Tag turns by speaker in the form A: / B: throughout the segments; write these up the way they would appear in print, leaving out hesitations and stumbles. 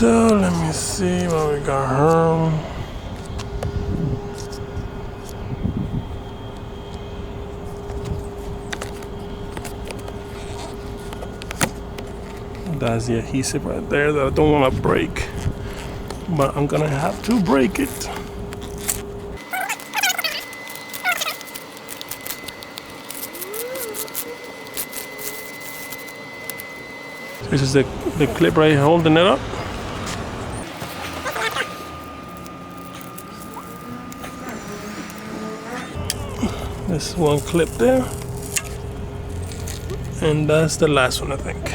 A: So let me see what we got here. That's the adhesive right there that I don't want to break, but I'm gonna have to break it. This is the clip right here holding it up. This one clip there, and that's the last one, I think.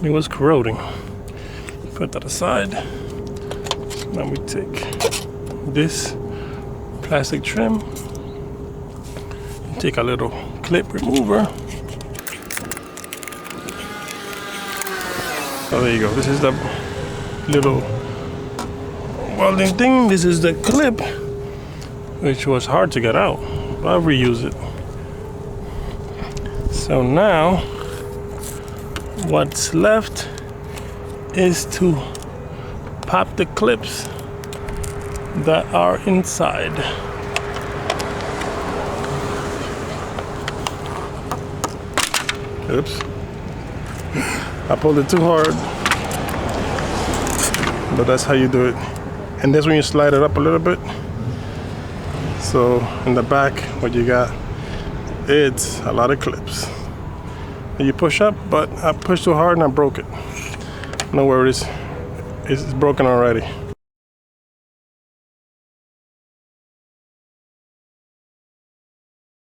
A: It was corroding. Put that aside. Now we take this plastic trim, take a little clip remover. So there you go. This is the little welding thing. This is the clip, which was hard to get out, but I'll reuse it. So now what's left is to pop the clips that are inside. Oops. I pulled it too hard. But that's how you do it. And this when you slide it up a little bit. So in the back, what you got, it's a lot of clips. You push up, but I pushed too hard and I broke it. No worries, it's broken already.